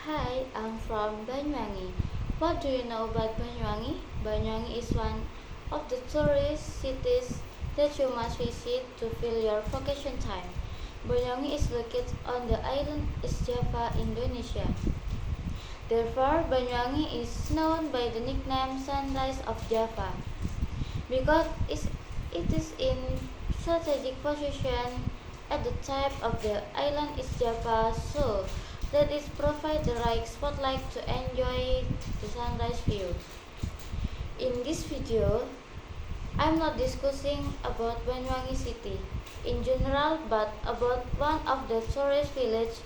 Hi, I'm from Banyuwangi. What do you know about Banyuwangi? Banyuwangi is one of the tourist cities that you must visit to fill your vacation time. Banyuwangi is located on the island East Java, Indonesia. Therefore, Banyuwangi is known by the nickname Sunrise of Java because it is in strategic position at the tip of the island East Java, so that it provides the right spotlight to enjoy the sunrise view. In this video, I'm not discussing about Banyuwangi city in general, but about one of the tourist village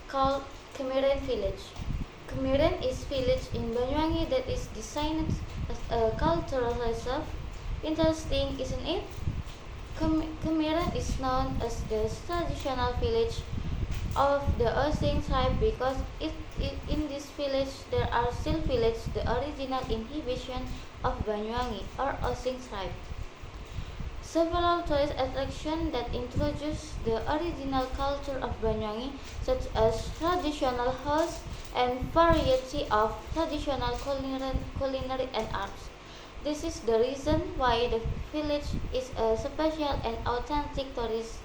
called Kemiren village. Kemiren is village in Banyuwangi that is designed as a cultural reserve. Interesting, isn't it? Kemiren is known as the traditional village of the Osing tribe because in this village there are still village the original inhabitation of Banyuwangi or Osing tribe. Several tourist attractions that introduce the original culture of Banyuwangi, such as traditional house and variety of traditional culinary and arts. This is the reason why the village is a special and authentic tourist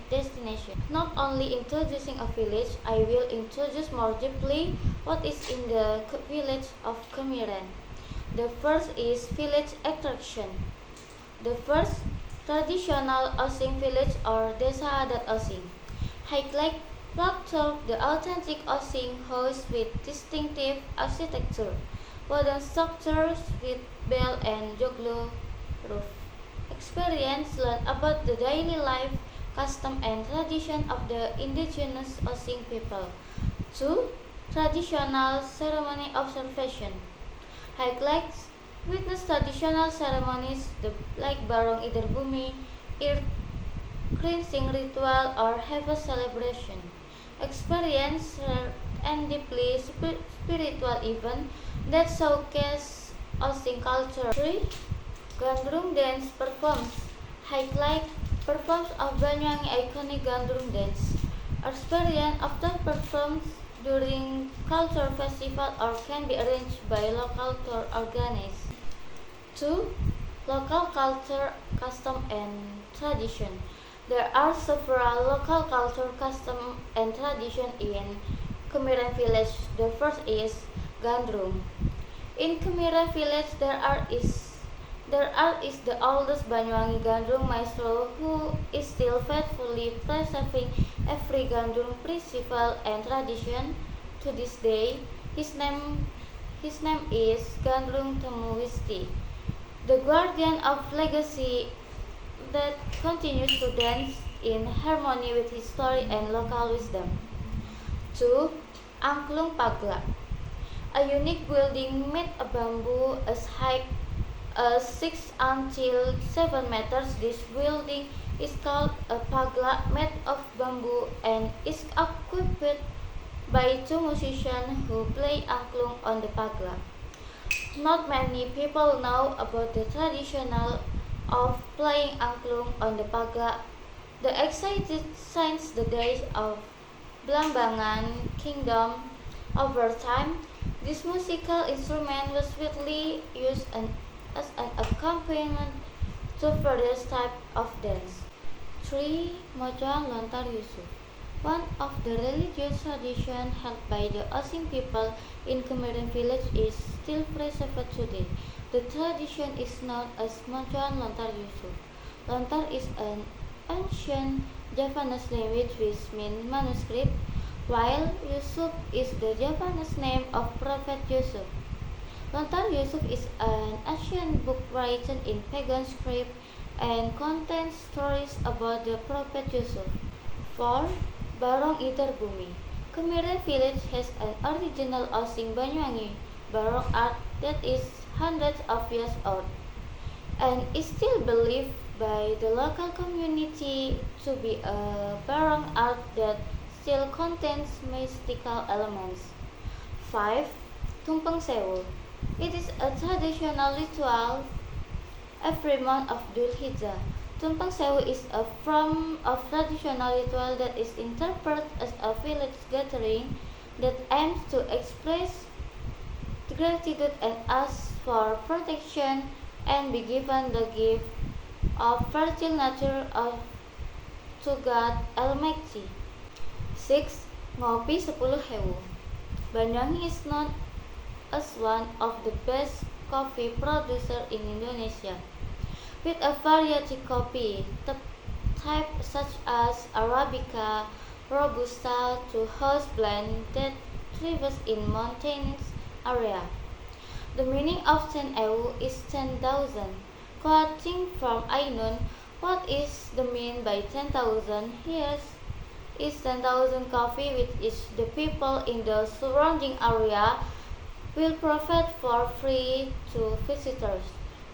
destination. Not only introducing a village, I will introduce more deeply what is in the village of Kemiren. The first is village attraction. The first traditional Osing village or Desa Adat Osing. Highlight Plaktok, the authentic Osing house with distinctive architecture. Wooden structures with bell and joglo roof. Experience learn about the daily life, custom and tradition of the indigenous Osing people. 2. Traditional ceremony observation. Highlights witness traditional ceremonies like Barong Iterbumi, earth cleansing ritual or harvest celebration. Experience rare and deeply spiritual event that showcase Osing culture. 3. Gandrung dance performs. Highlight performs of Banyuwangi iconic Gandrung dance. Experience often performed during culture festival or can be arranged by local tour organizers. 2. Local culture, custom and tradition. There are several local culture, custom and tradition in Kemiren village. The first is Gandrung. In Kemiren village there is the oldest Banyuwangi Gandrung maestro who is still faithfully preserving every Gandrung principle and tradition to this day. His name is Gandrung Temuwisti, the guardian of legacy that continues to dance in harmony with history and local wisdom. 2. Angklung Pagla, a unique building made of bamboo as high as 6 until 7 meters. This building is called a pagla made of bamboo and is equipped by 2 musicians who play angklung on the pagla. Not many people know about the traditional of playing angklung on the pagla. The excited since the days of Blambangan Kingdom. Over time, this musical instrument was widely used as an accompaniment to various types of dance. 3. Mocoan Lontar Yusuf, one of the religious traditions held by the Osing people in Kemiren village is still preserved today. The tradition is known as Mocoan Lontar Yusuf. Lontar is an ancient Javanese language which means manuscript, while Yusuf is the Javanese name of Prophet Yusuf. Lontar Yusuf is an ancient book written in pagan script and contains stories about the Prophet Yusuf. 4. Barong Iterbumi. Kemiren village has an original Osing Banyuwangi barong art that is hundreds of years old and is still believed by the local community to be a barong art that still contains mystical elements. 5. Tumpeng Sewu. It is a traditional ritual every month of Dhul Hijjah. Tumpeng Sewu is a form of traditional ritual that is interpreted as a village gathering that aims to express gratitude and ask for protection and be given the gift of fertile nature to God Almighty. 6. Ngopi 10.000. Banyuwangi is known as one of the best coffee producer in Indonesia, with a variety coffee type such as Arabica, Robusta to house blend that thrives in mountainous area. The meaning of 10.000 is 10,000. Quoting from Ainun, what is the mean by 10,000? Here is 10,000 coffee which the people in the surrounding area will provide for free to visitors.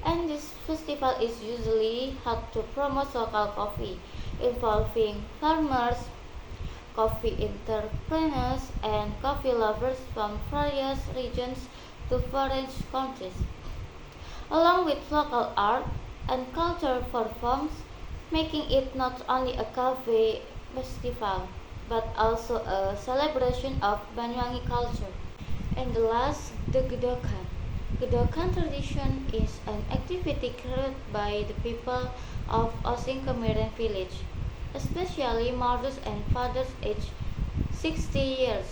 And this festival is usually held to promote local coffee, involving farmers, coffee entrepreneurs, and coffee lovers from various regions to foreign countries, along with local art and culture forms, making it not only a coffee festival, but also a celebration of Banyuwangi culture. And the last, the Gedokan. Gedokan tradition is an activity carried by the people of Osing Kemiren village, especially mothers and fathers aged 60 years.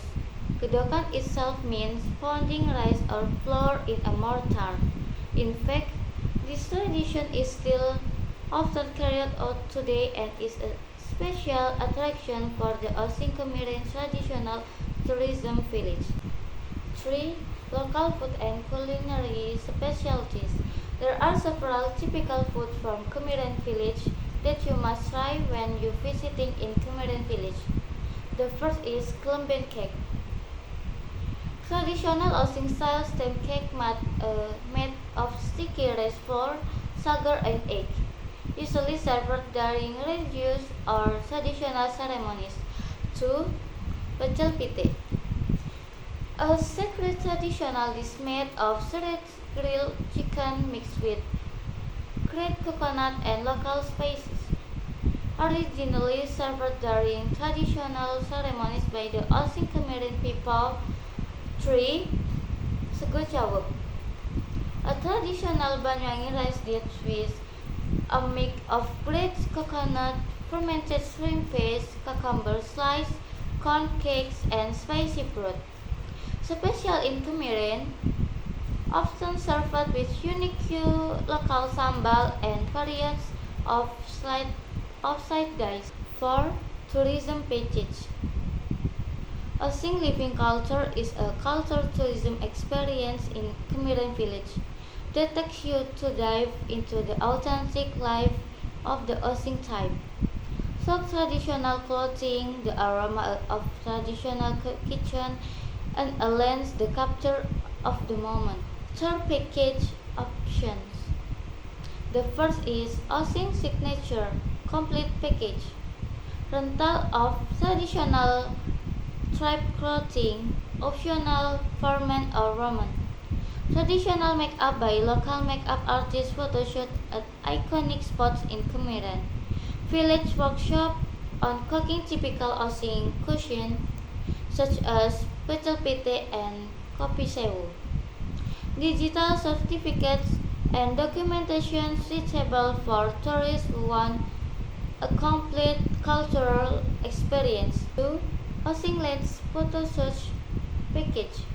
Gedokan itself means pounding rice or flour in a mortar. In fact, this tradition is still often carried out today and is a special attraction for the Osing Kemiren traditional tourism village. 3. Local food and culinary specialties. There are several typical food from Kemiren village that you must try when you visiting in Kemiren village. The first is Kelemben cake. Traditional Osing style stem cake made of sticky rice flour, sugar and egg, usually served during religious or traditional ceremonies. 2. Pecel pite. A sacred traditional dish made of shredded grilled chicken mixed with grated coconut and local spices. Originally served during traditional ceremonies by the Osing Kemiren people. 3. Sego cawek. A traditional Banyuwangi rice dish with a mix of grated coconut, fermented shrimp paste, cucumber slice, corn cakes, and spicy broth. Special in Kemiren, often served with unique local sambal and variants of side dish. 4. Tourism package. Osing Living Culture is a cultural tourism experience in Kemiren village that takes you to dive into the authentic life of the Osing time. Folk traditional clothing, the aroma of traditional kitchen, and a lens the capture of the moment. 3. Package options. The first is Osing Signature Complete Package. Rental of traditional tribe clothing, optional for men or women. Traditional makeup by local makeup artists photoshoot at iconic spots in Kemiren. Village workshop on cooking typical Osing cuisine such as pecel pite and kopi sewu. Digital certificates and documentation suitable for tourists who want a complete cultural experience. 2. Osing Lens Photo Search Package.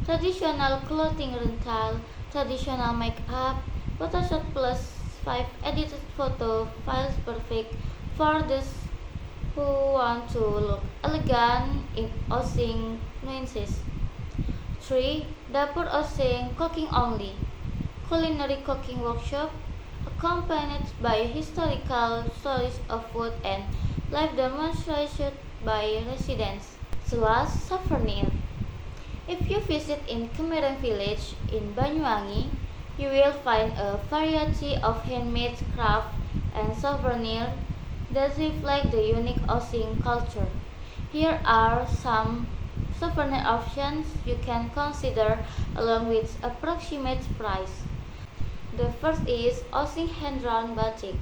Traditional clothing rental, traditional makeup, Photoshop plus 5 edited photo files perfect for those who want to look elegant in Osing nuances. 3. Dapur Osing Cooking Only. Culinary cooking workshop accompanied by historical stories of food and live demonstration by residents. Last, souvenir. If you visit in Kemiren village in Banyuwangi, you will find a variety of handmade craft and souvenir that reflect the unique Osing culture. Here are some souvenir options you can consider along with approximate price. The first is Osing hand-drawn batik.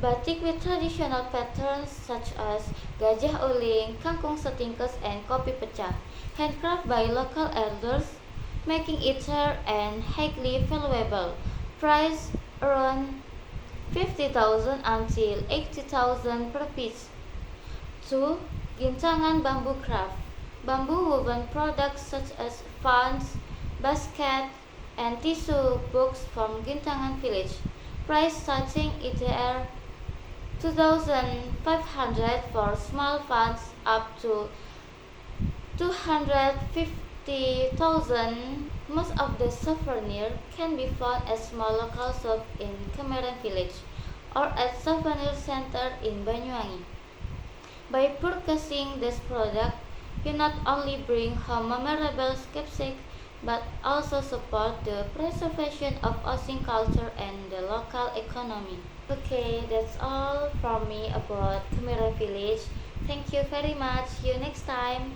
Batik with traditional patterns such as gajah uling, kangkung setingkes, and kopi pecah handcrafted by local elders, making it rare and highly valuable. Price around 50,000 until 80,000 per piece. 2. Gintangan Bamboo Craft. Bamboo woven products such as fans, baskets, and tissue box from Gintangan village. Price starting ETR 2,500 for small fans up to 250,000. Most of the souvenir can be found at small local shops in Kemaran village or at souvenir center in Banyuwangi. By purchasing this product, you not only bring home memorable keepsakes but also support the preservation of Osing culture and the local economy. Okay, that's all from me about Kemira village. Thank you very much. See you next time.